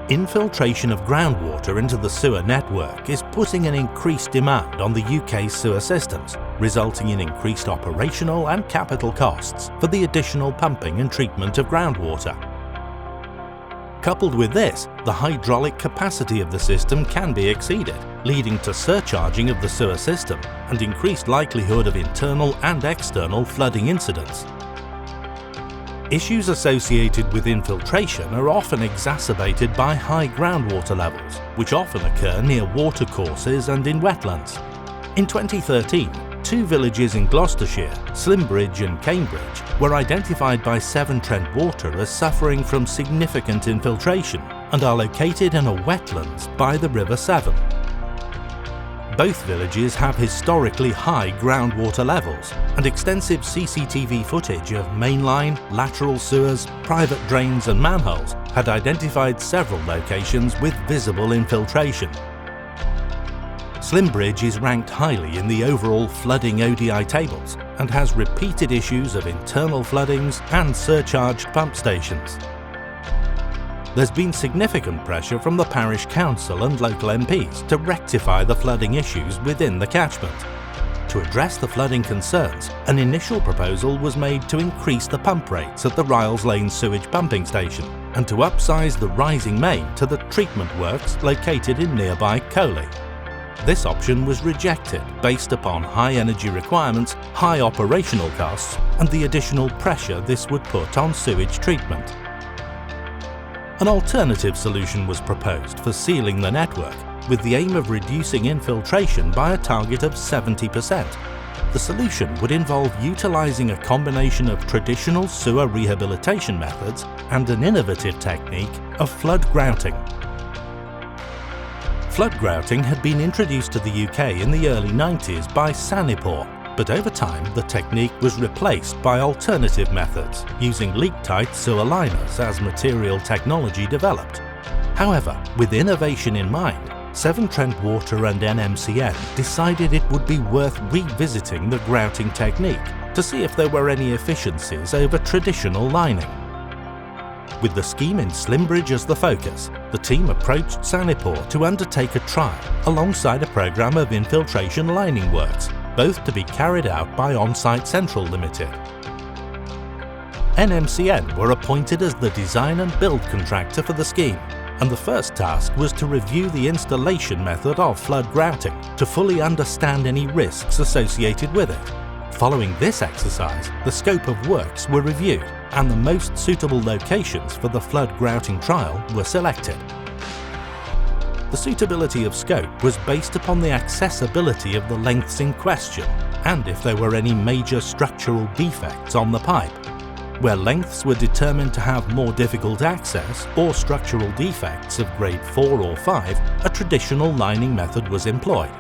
Infiltration of groundwater into the sewer network is putting an increased demand on the UK's sewer systems, resulting in increased operational and capital costs for the additional pumping and treatment of groundwater. Coupled with this, the hydraulic capacity of the system can be exceeded, leading to surcharging of the sewer system and increased likelihood of internal and external flooding incidents. Issues associated with infiltration are often exacerbated by high groundwater levels, which often occur near watercourses and in wetlands. In 2013, 2 villages in Gloucestershire, Slimbridge and Cambridge, were identified by Severn Trent Water as suffering from significant infiltration and are located in a wetlands by the River Severn. Both villages have historically high groundwater levels, and extensive CCTV footage of mainline, lateral sewers, private drains and manholes had identified several locations with visible infiltration. Slimbridge is ranked highly in the overall flooding ODI tables and has repeated issues of internal floodings and surcharged pump stations. There's been significant pressure from the parish council and local MPs to rectify the flooding issues within the catchment. To address the flooding concerns, an initial proposal was made to increase the pump rates at the Riles Lane sewage pumping station and to upsize the rising main to the treatment works located in nearby Coley. This option was rejected based upon high energy requirements, high operational costs, and the additional pressure this would put on sewage treatment. An alternative solution was proposed for sealing the network, with the aim of reducing infiltration by a target of 70%. The solution would involve utilising a combination of traditional sewer rehabilitation methods and an innovative technique of flood grouting. Flood grouting had been introduced to the UK in the early 90s by Sanipor, but over time the technique was replaced by alternative methods, using leak-tight sewer liners as material technology developed. However, with innovation in mind, Severn Trent Water and NMCN decided it would be worth revisiting the grouting technique to see if there were any efficiencies over traditional lining. With the scheme in Slimbridge as the focus, the team approached Sanipor to undertake a trial alongside a programme of infiltration lining works, both to be carried out by OnSite Central Limited. NMCN were appointed as the design and build contractor for the scheme, and the first task was to review the installation method of flood grouting to fully understand any risks associated with it. Following this exercise, the scope of works were reviewed and the most suitable locations for the flood grouting trial were selected. The suitability of scope was based upon the accessibility of the lengths in question and if there were any major structural defects on the pipe. Where lengths were determined to have more difficult access or structural defects of grade 4 or 5, a traditional lining method was employed.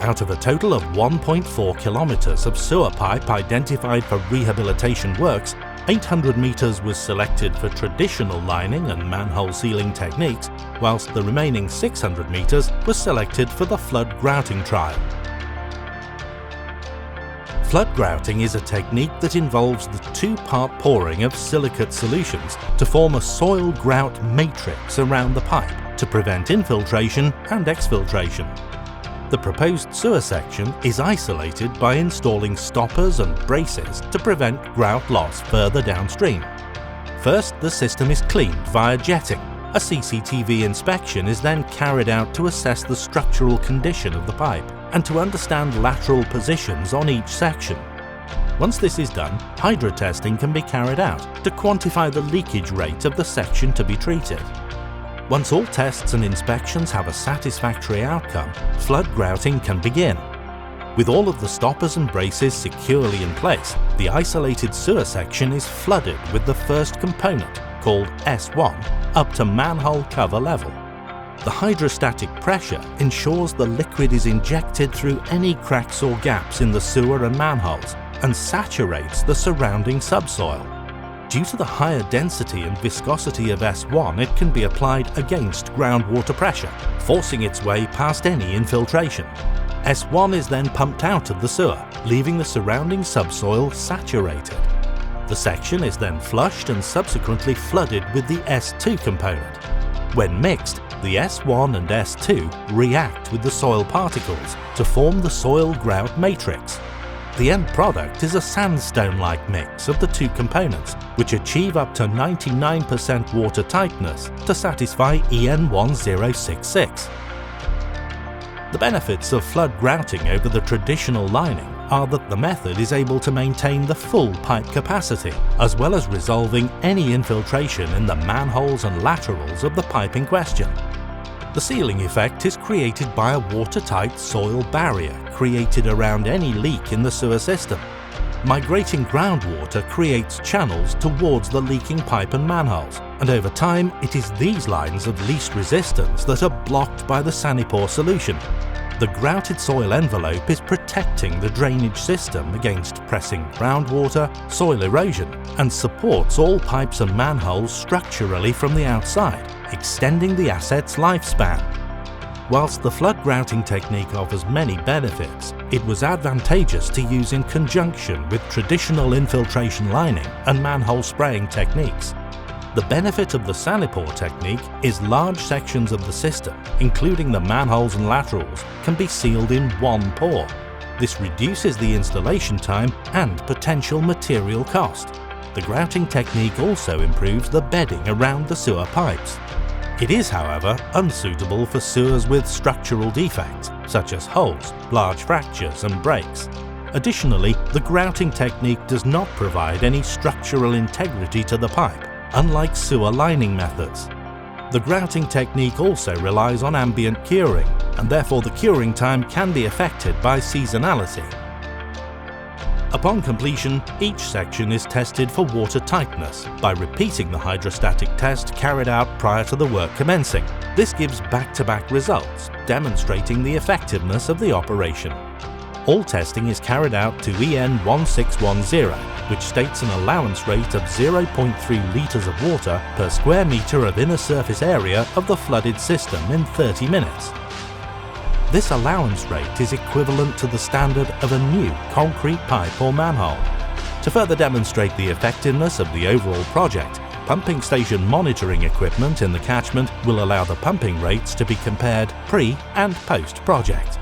Out of a total of 1.4 kilometres of sewer pipe identified for rehabilitation works, 800 metres was selected for traditional lining and manhole sealing techniques, whilst the remaining 600 metres was selected for the flood grouting trial. Flood grouting is a technique that involves the two-part pouring of silicate solutions to form a soil grout matrix around the pipe to prevent infiltration and exfiltration. The proposed sewer section is isolated by installing stoppers and braces to prevent grout loss further downstream. First, the system is cleaned via jetting. A CCTV inspection is then carried out to assess the structural condition of the pipe and to understand lateral positions on each section. Once this is done, hydro testing can be carried out to quantify the leakage rate of the section to be treated. Once all tests and inspections have a satisfactory outcome, flood grouting can begin. With all of the stoppers and braces securely in place, the isolated sewer section is flooded with the first component, called S1, up to manhole cover level. The hydrostatic pressure ensures the liquid is injected through any cracks or gaps in the sewer and manholes and saturates the surrounding subsoil. Due to the higher density and viscosity of S1, it can be applied against groundwater pressure, forcing its way past any infiltration. S1 is then pumped out of the sewer, leaving the surrounding subsoil saturated. The section is then flushed and subsequently flooded with the S2 component. When mixed, the S1 and S2 react with the soil particles to form the soil grout matrix. The end product is a sandstone-like mix of the two components, which achieve up to 99% water tightness to satisfy EN 1066. The benefits of flood grouting over the traditional lining are that the method is able to maintain the full pipe capacity, as well as resolving any infiltration in the manholes and laterals of the pipe in question. The sealing effect is created by a watertight soil barrier created around any leak in the sewer system. Migrating groundwater creates channels towards the leaking pipe and manholes, and over time it is these lines of least resistance that are blocked by the Sanipor solution. The grouted soil envelope is protecting the drainage system against pressing groundwater, soil erosion, and supports all pipes and manholes structurally from the outside, extending the asset's lifespan. Whilst the flood grouting technique offers many benefits, it was advantageous to use in conjunction with traditional infiltration lining and manhole spraying techniques. The benefit of the Sanipor technique is large sections of the system, including the manholes and laterals, can be sealed in one pour. This reduces the installation time and potential material cost. The grouting technique also improves the bedding around the sewer pipes. It is, however, unsuitable for sewers with structural defects, such as holes, large fractures and breaks. Additionally, the grouting technique does not provide any structural integrity to the pipe, unlike sewer lining methods. The grouting technique also relies on ambient curing, and therefore the curing time can be affected by seasonality. Upon completion, each section is tested for water tightness by repeating the hydrostatic test carried out prior to the work commencing. This gives back-to-back results, demonstrating the effectiveness of the operation. All testing is carried out to EN 1610, which states an allowance rate of 0.3 litres of water per square metre of inner surface area of the flooded system in 30 minutes. This allowance rate is equivalent to the standard of a new concrete pipe or manhole. To further demonstrate the effectiveness of the overall project, pumping station monitoring equipment in the catchment will allow the pumping rates to be compared pre- and post-project.